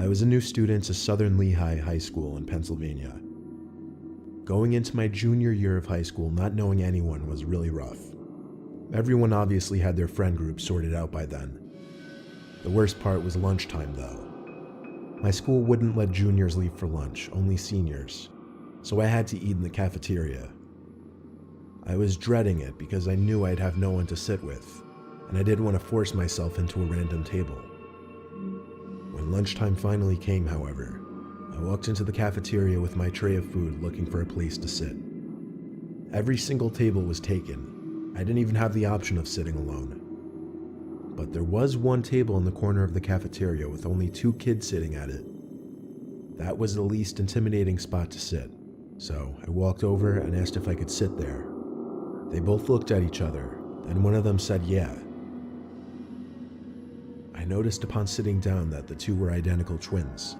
I was a new student to Southern Lehigh High School in Pennsylvania. Going into my junior year of high school, not knowing anyone was really rough. Everyone obviously had their friend group sorted out by then. The worst part was lunchtime, though. My school wouldn't let juniors leave for lunch, only seniors, so I had to eat in the cafeteria. I was dreading it because I knew I'd have no one to sit with, and I didn't want to force myself into a random table. When lunchtime finally came, however, I walked into the cafeteria with my tray of food looking for a place to sit. Every single table was taken. I didn't even have the option of sitting alone. But there was one table in the corner of the cafeteria with only 2 kids sitting at it. That was the least intimidating spot to sit, so I walked over and asked if I could sit there. They both looked at each other, and one of them said yeah. I noticed upon sitting down that the 2 were identical twins.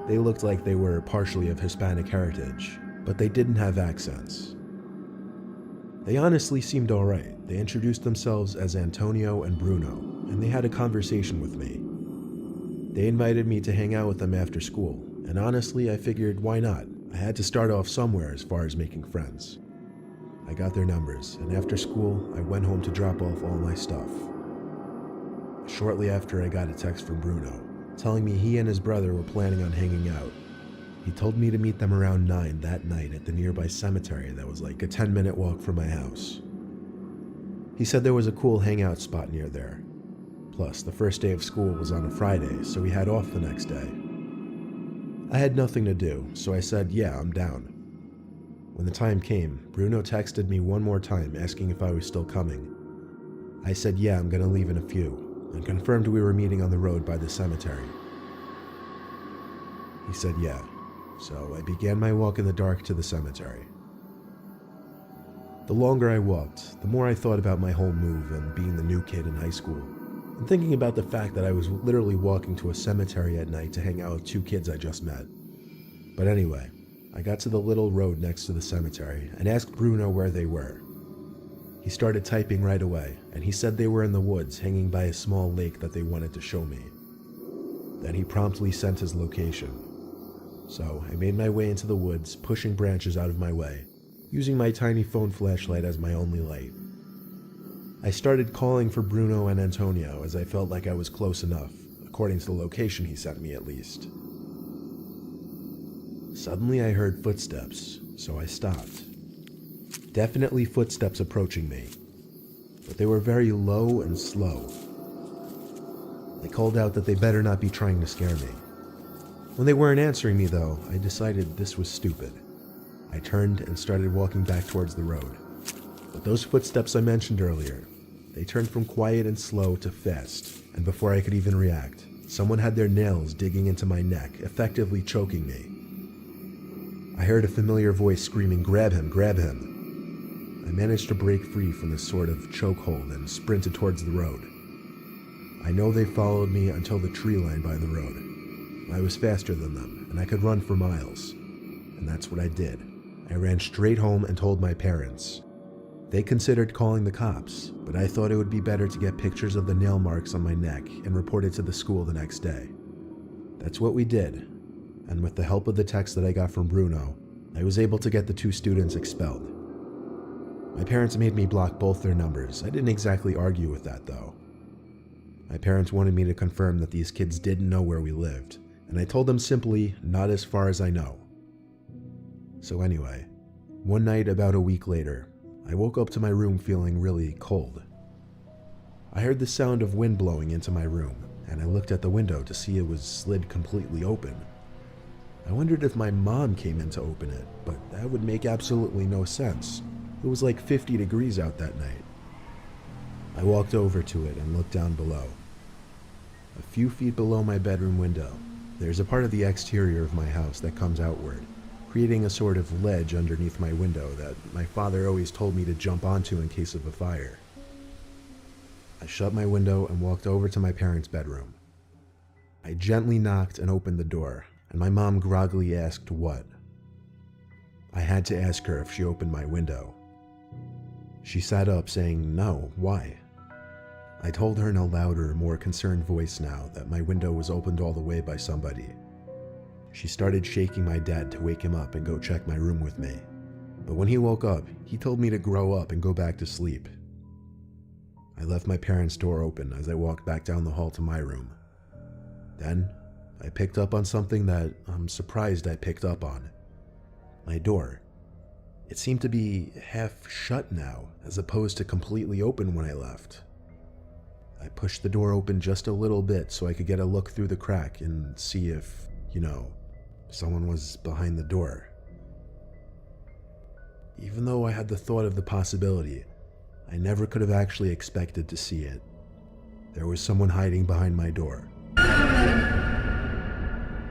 They looked like they were partially of Hispanic heritage, but they didn't have accents. They honestly seemed alright. They introduced themselves as Antonio and Bruno, and they had a conversation with me. They invited me to hang out with them after school, and honestly I figured why not? I had to start off somewhere as far as making friends. I got their numbers, and after school I went home to drop off all my stuff. Shortly after, I got a text from Bruno, telling me he and his brother were planning on hanging out. He told me to meet them around 9 that night at the nearby cemetery that was like a 10-minute walk from my house. He said there was a cool hangout spot near there. Plus, the first day of school was on a Friday, so we had off the next day. I had nothing to do, so I said, yeah, I'm down. When the time came, Bruno texted me one more time asking if I was still coming. I said, yeah, I'm gonna leave in a few, and confirmed we were meeting on the road by the cemetery. He said yeah, so I began my walk in the dark to the cemetery. The longer I walked, the more I thought about my whole move and being the new kid in high school, and thinking about the fact that I was literally walking to a cemetery at night to hang out with 2 kids I just met. But anyway, I got to the little road next to the cemetery and asked Bruno where they were. He started typing right away, and he said they were in the woods hanging by a small lake that they wanted to show me. Then he promptly sent his location. So I made my way into the woods, pushing branches out of my way, using my tiny phone flashlight as my only light. I started calling for Bruno and Antonio as I felt like I was close enough, according to the location he sent me at least. Suddenly I heard footsteps, so I stopped. Definitely footsteps approaching me, but they were very low and slow. I called out that they better not be trying to scare me. When they weren't answering me though, I decided this was stupid. I turned and started walking back towards the road. But those footsteps I mentioned earlier, they turned from quiet and slow to fast, and before I could even react, someone had their nails digging into my neck, effectively choking me. I heard a familiar voice screaming, "Grab him, grab him." I managed to break free from this sort of chokehold and sprinted towards the road. I know they followed me until the tree line by the road. I was faster than them, and I could run for miles. And that's what I did. I ran straight home and told my parents. They considered calling the cops, but I thought it would be better to get pictures of the nail marks on my neck and report it to the school the next day. That's what we did, and with the help of the text that I got from Bruno, I was able to get the 2 students expelled. My parents made me block both their numbers. I didn't exactly argue with that though. My parents wanted me to confirm that these kids didn't know where we lived, and I told them simply, not as far as I know. So anyway, one night about a week later, I woke up to my room feeling really cold. I heard the sound of wind blowing into my room, and I looked at the window to see it was slid completely open. I wondered if my mom came in to open it, but that would make absolutely no sense. It was like 50 degrees out that night. I walked over to it and looked down below. A few feet below my bedroom window, there's a part of the exterior of my house that comes outward, creating a sort of ledge underneath my window that my father always told me to jump onto in case of a fire. I shut my window and walked over to my parents' bedroom. I gently knocked and opened the door, and my mom groggily asked what. I had to ask her if she opened my window. She sat up saying, "No, why?" I told her in a louder, more concerned voice now that my window was opened all the way by somebody. She started shaking my dad to wake him up and go check my room with me. But when he woke up, he told me to grow up and go back to sleep. I left my parents' door open as I walked back down the hall to my room. Then, I picked up on something that I'm surprised I picked up on. My door. It seemed to be half shut now, as opposed to completely open when I left. I pushed the door open just a little bit so I could get a look through the crack and see if, someone was behind the door. Even though I had the thought of the possibility, I never could have actually expected to see it. There was someone hiding behind my door.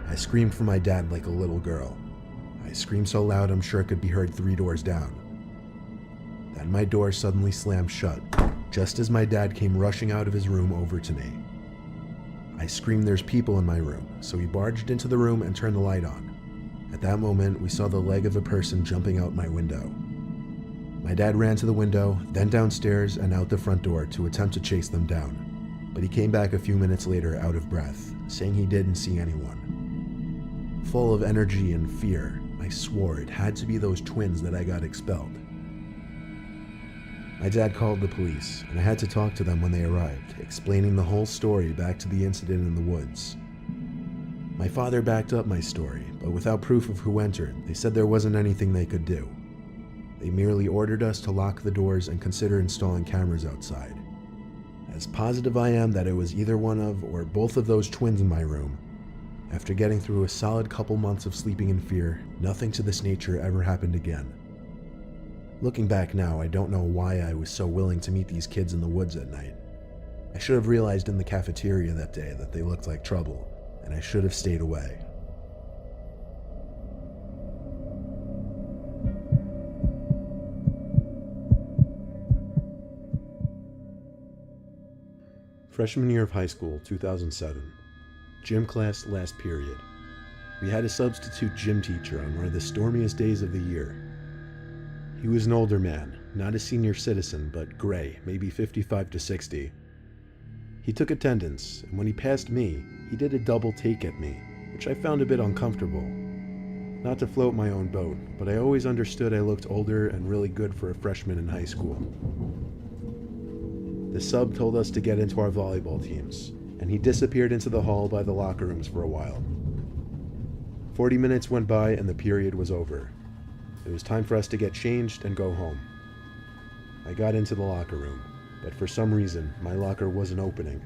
I screamed for my dad like a little girl. I screamed so loud I'm sure it could be heard 3 doors down. Then my door suddenly slammed shut, just as my dad came rushing out of his room over to me. I screamed, "There's people in my room," so he barged into the room and turned the light on. At that moment, we saw the leg of a person jumping out my window. My dad ran to the window, then downstairs and out the front door to attempt to chase them down, but he came back a few minutes later out of breath, saying he didn't see anyone. Full of energy and fear, I swore it had to be those twins that I got expelled. My dad called the police, and I had to talk to them when they arrived, explaining the whole story back to the incident in the woods. My father backed up my story, but without proof of who entered, they said there wasn't anything they could do. They merely ordered us to lock the doors and consider installing cameras outside. As positive I am that it was either one of or both of those twins in my room, after getting through a solid couple months of sleeping in fear, nothing to this nature ever happened again. Looking back now, I don't know why I was so willing to meet these kids in the woods at night. I should have realized in the cafeteria that day that they looked like trouble, and I should have stayed away. Freshman year of high school, 2007. Gym class, last period. We had a substitute gym teacher on one of the stormiest days of the year. He was an older man, not a senior citizen, but gray, maybe 55 to 60. He took attendance, and when he passed me, he did a double take at me, which I found a bit uncomfortable. Not to float my own boat, but I always understood I looked older and really good for a freshman in high school. The sub told us to get into our volleyball teams, and he disappeared into the hall by the locker rooms for a while. 40 minutes went by and the period was over. It was time for us to get changed and go home. I got into the locker room, but for some reason, my locker wasn't opening.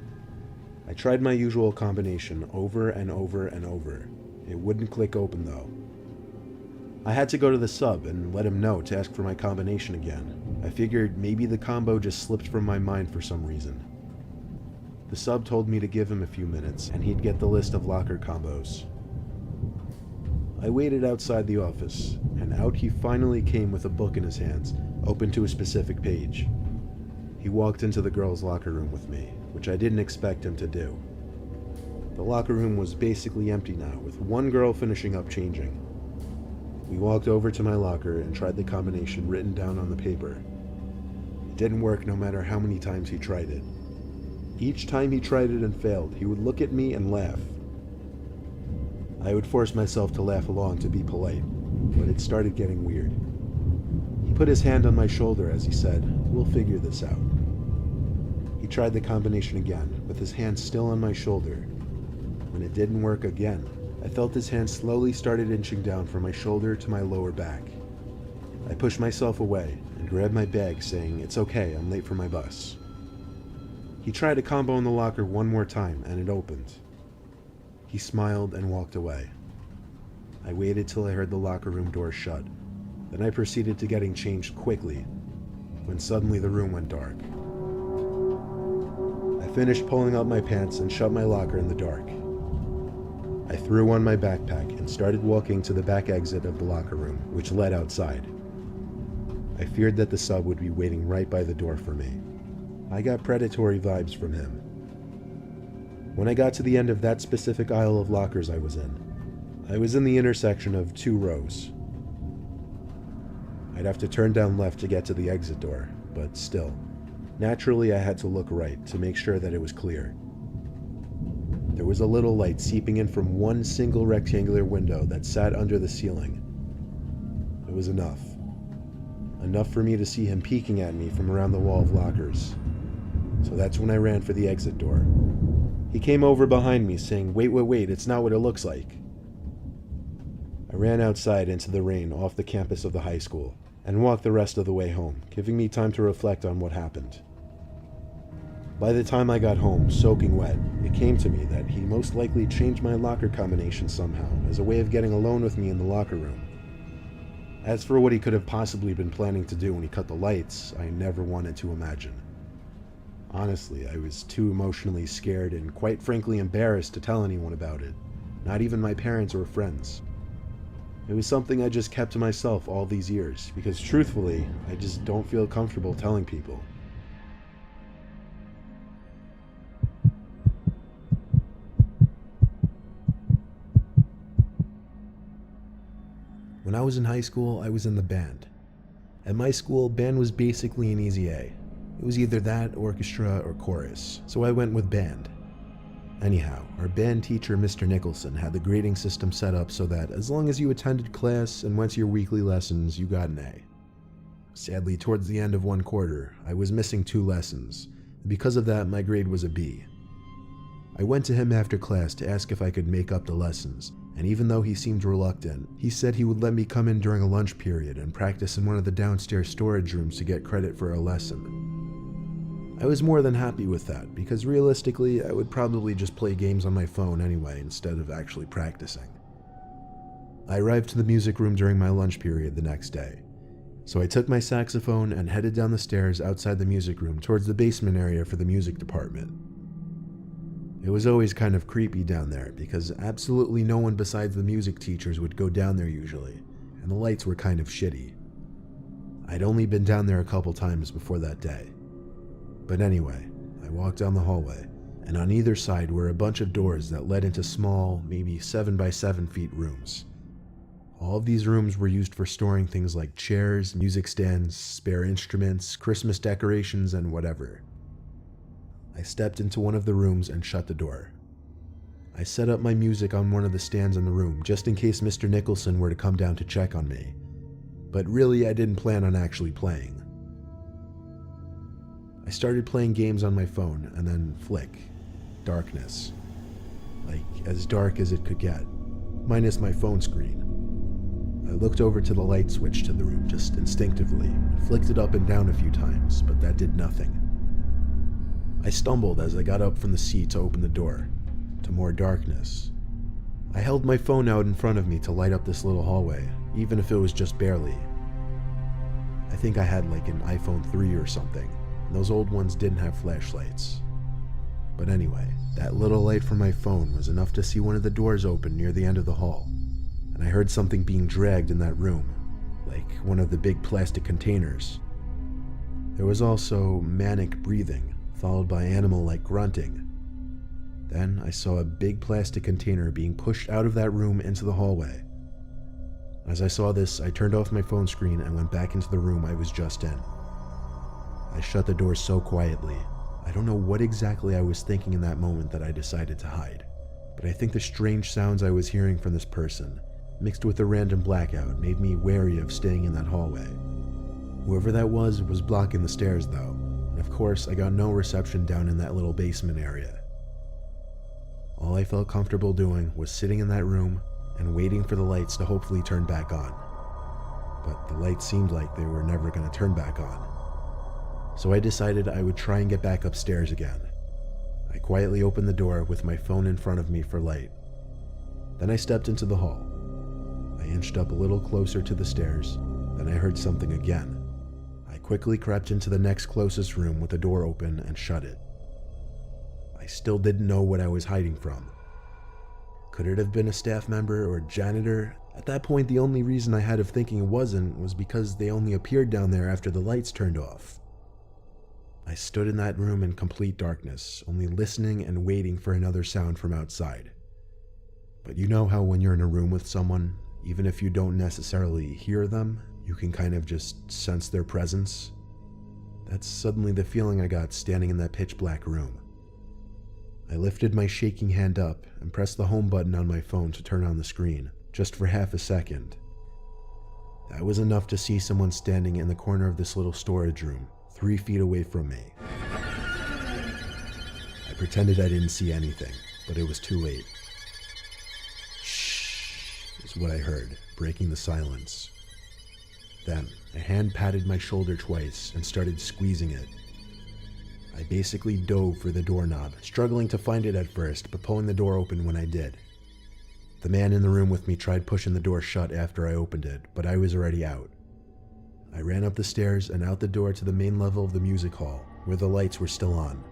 I tried my usual combination over and over and over. It wouldn't click open though. I had to go to the sub and let him know to ask for my combination again. I figured maybe the combo just slipped from my mind for some reason. The sub told me to give him a few minutes and he'd get the list of locker combos. I waited outside the office, and out he finally came with a book in his hands, open to a specific page. He walked into the girls' locker room with me, which I didn't expect him to do. The locker room was basically empty now, with one girl finishing up changing. We walked over to my locker and tried the combination written down on the paper. It didn't work no matter how many times he tried it. Each time he tried it and failed, he would look at me and laugh. I would force myself to laugh along to be polite, but it started getting weird. He put his hand on my shoulder as he said, "We'll figure this out." He tried the combination again, with his hand still on my shoulder. When it didn't work again, I felt his hand slowly started inching down from my shoulder to my lower back. I pushed myself away and grabbed my bag, saying, "It's okay, I'm late for my bus." He tried a combo in the locker one more time, and it opened. He smiled and walked away. I waited till I heard the locker room door shut. Then I proceeded to getting changed quickly, when suddenly the room went dark. I finished pulling up my pants and shut my locker in the dark. I threw on my backpack and started walking to the back exit of the locker room, which led outside. I feared that the sub would be waiting right by the door for me. I got predatory vibes from him. When I got to the end of that specific aisle of lockers I was in the intersection of 2 rows. I'd have to turn down left to get to the exit door, but still, Naturally, I had to look right to make sure that it was clear. There was a little light seeping in from one single rectangular window that sat under the ceiling. It was enough. Enough for me to see him peeking at me from around the wall of lockers. So that's when I ran for the exit door. He came over behind me saying, wait, it's not what it looks like. I ran outside into the rain off the campus of the high school and walked the rest of the way home, giving me time to reflect on what happened. By the time I got home, soaking wet, it came to me that he most likely changed my locker combination somehow as a way of getting alone with me in the locker room. As for what he could have possibly been planning to do when he cut the lights, I never wanted to imagine. Honestly, I was too emotionally scared and quite frankly embarrassed to tell anyone about it, not even my parents or friends. It was something I just kept to myself all these years, because truthfully, I just don't feel comfortable telling people. When I was in high school, I was in the band. At my school, band was basically an easy A. It was either that, orchestra, or chorus, so I went with band. Anyhow, our band teacher, Mr. Nicholson, had the grading system set up so that as long as you attended class and went to your weekly lessons, you got an A. Sadly, towards the end of one quarter, I was missing 2 lessons, and because of that, my grade was a B. I went to him after class to ask if I could make up the lessons, and even though he seemed reluctant, he said he would let me come in during a lunch period and practice in one of the downstairs storage rooms to get credit for a lesson. I was more than happy with that, because realistically, I would probably just play games on my phone anyway instead of actually practicing. I arrived to the music room during my lunch period the next day, so I took my saxophone and headed down the stairs outside the music room towards the basement area for the music department. It was always kind of creepy down there because absolutely no one besides the music teachers would go down there usually, and the lights were kind of shitty. I'd only been down there a couple times before that day. But anyway, I walked down the hallway, and on either side were a bunch of doors that led into small, maybe 7 by 7 feet rooms. All of these rooms were used for storing things like chairs, music stands, spare instruments, Christmas decorations, and whatever. I stepped into one of the rooms and shut the door. I set up my music on one of the stands in the room just in case Mr. Nicholson were to come down to check on me. But really, I didn't plan on actually playing. I started playing games on my phone and then flick. Darkness. Like, as dark as it could get. Minus my phone screen. I looked over to the light switch to the room just instinctively and flicked it up and down a few times, but that did nothing. I stumbled as I got up from the seat to open the door, to more darkness. I held my phone out in front of me to light up this little hallway, even if it was just barely. I think I had like an iPhone 3 or something, and those old ones didn't have flashlights. But anyway, that little light from my phone was enough to see one of the doors open near the end of the hall, and I heard something being dragged in that room, like one of the big plastic containers. There was also manic breathing, followed by animal-like grunting. Then I saw a big plastic container being pushed out of that room into the hallway. As I saw this, I turned off my phone screen and went back into the room I was just in. I shut the door so quietly. I don't know what exactly I was thinking in that moment that I decided to hide, but I think the strange sounds I was hearing from this person, mixed with the random blackout, made me wary of staying in that hallway. Whoever that was blocking the stairs though. Of course, I got no reception down in that little basement area. All I felt comfortable doing was sitting in that room and waiting for the lights to hopefully turn back on. But the lights seemed like they were never going to turn back on. So I decided I would try and get back upstairs again. I quietly opened the door with my phone in front of me for light. Then I stepped into the hall. I inched up a little closer to the stairs, then I heard something again. I quickly crept into the next closest room with the door open and shut it. I still didn't know what I was hiding from. Could it have been a staff member or janitor? At that point, the only reason I had of thinking it wasn't was because they only appeared down there after the lights turned off. I stood in that room in complete darkness, only listening and waiting for another sound from outside. But you know how when you're in a room with someone, even if you don't necessarily hear them, you can kind of just sense their presence? That's suddenly the feeling I got standing in that pitch black room. I lifted my shaking hand up and pressed the home button on my phone to turn on the screen, just for half a second. That was enough to see someone standing in the corner of this little storage room, 3 feet away from me. I pretended I didn't see anything, but it was too late. Shh, is what I heard, breaking the silence. Then, a hand patted my shoulder twice and started squeezing it. I basically dove for the doorknob, struggling to find it at first, but pulling the door open when I did. The man in the room with me tried pushing the door shut after I opened it, but I was already out. I ran up the stairs and out the door to the main level of the music hall, where the lights were still on.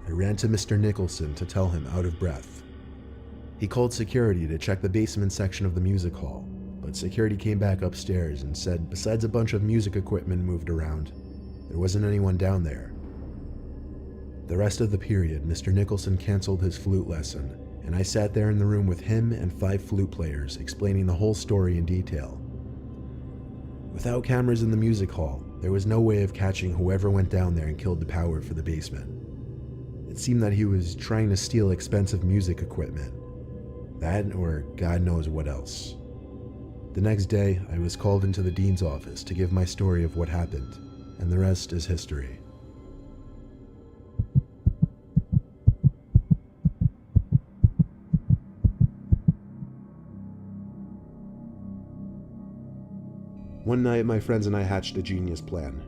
I ran to Mr. Nicholson to tell him, out of breath. He called security to check the basement section of the music hall, but security came back upstairs and said besides a bunch of music equipment moved around, there wasn't anyone down there. The rest of the period, Mr. Nicholson canceled his flute lesson, and I sat there in the room with him and 5 flute players, explaining the whole story in detail. Without cameras in the music hall, there was no way of catching whoever went down there and killed the power for the basement. It seemed that he was trying to steal expensive music equipment. That, or God knows what else. The next day, I was called into the dean's office to give my story of what happened, and the rest is history. One night, my friends and I hatched a genius plan.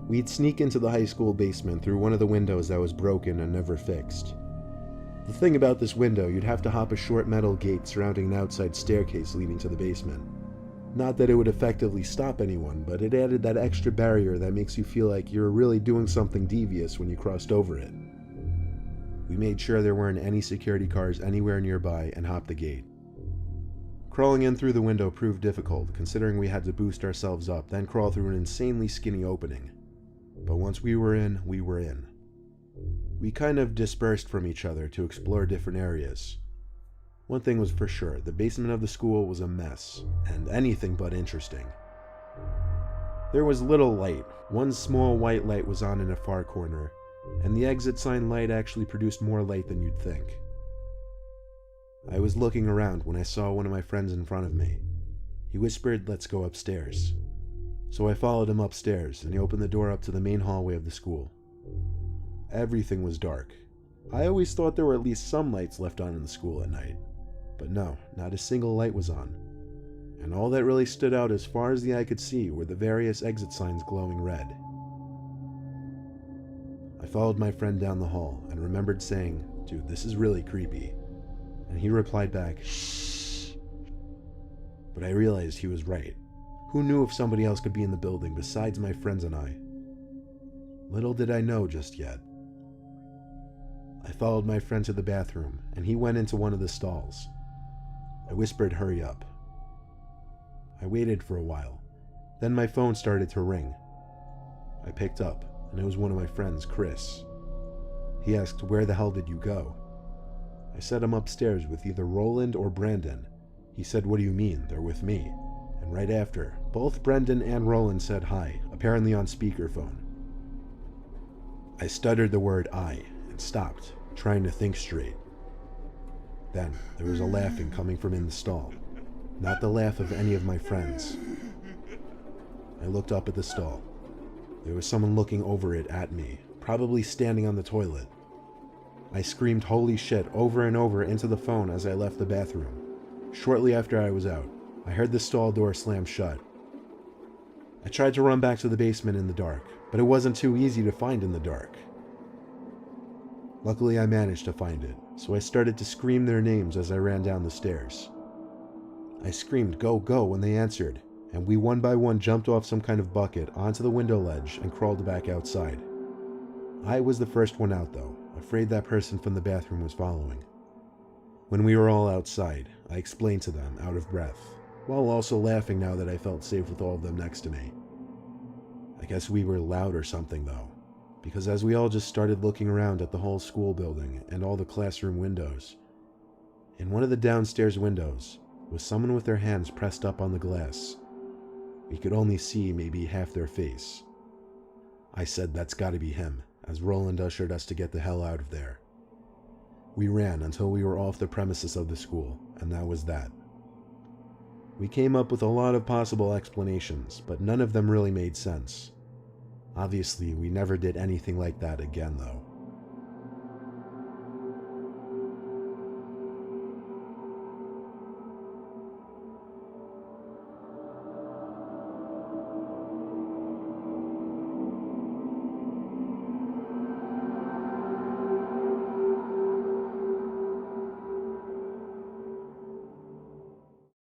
We'd sneak into the high school basement through one of the windows that was broken and never fixed. The thing about this window, you'd have to hop a short metal gate surrounding an outside staircase leading to the basement. Not that it would effectively stop anyone, but it added that extra barrier that makes you feel like you're really doing something devious when you crossed over it. We made sure there weren't any security cars anywhere nearby and hopped the gate. Crawling in through the window proved difficult, considering we had to boost ourselves up, then crawl through an insanely skinny opening. But once we were in, we were in. We kind of dispersed from each other to explore different areas. One thing was for sure, the basement of the school was a mess, and anything but interesting. There was little light. One small white light was on in a far corner, and the exit sign light actually produced more light than you'd think. I was looking around when I saw one of my friends in front of me. He whispered, "Let's go upstairs." So I followed him upstairs, and he opened the door up to the main hallway of the school. Everything was dark. I always thought there were at least some lights left on in the school at night. But no, not a single light was on. And all that really stood out as far as the eye could see were the various exit signs glowing red. I followed my friend down the hall and remembered saying, "Dude, this is really creepy." And he replied back, "Shh." But I realized he was right. Who knew if somebody else could be in the building besides my friends and I? Little did I know just yet. I followed my friend to the bathroom, and he went into one of the stalls. I whispered, "Hurry up." I waited for a while. Then my phone started to ring. I picked up, and it was one of my friends, Chris. He asked, "Where the hell did you go?" I said I'm upstairs with either Roland or Brandon. He said, "What do you mean? They're with me." And right after, both Brendan and Roland said hi, apparently on speakerphone. I stuttered the word "I" and stopped, trying to think straight. Then there was a laughing coming from in the stall, not the laugh of any of my friends. I looked up at the stall. There was someone looking over it at me, probably standing on the toilet. I screamed "holy shit" over and over into the phone as I left the bathroom. Shortly after I was out, I heard the stall door slam shut. I tried to run back to the basement in the dark, but it wasn't too easy to find in the dark. Luckily, I managed to find it, so I started to scream their names as I ran down the stairs. I screamed, "Go, go," when they answered, and we one by one jumped off some kind of bucket onto the window ledge and crawled back outside. I was the first one out though, afraid that person from the bathroom was following. When we were all outside, I explained to them, out of breath, while also laughing now that I felt safe with all of them next to me. I guess we were loud or something though, because as we all just started looking around at the whole school building and all the classroom windows, in one of the downstairs windows was someone with their hands pressed up on the glass. We could only see maybe half their face. I said that's gotta be him, as Roland ushered us to get the hell out of there. We ran until we were off the premises of the school, and that was that. We came up with a lot of possible explanations, but none of them really made sense. Obviously, we never did anything like that again, though.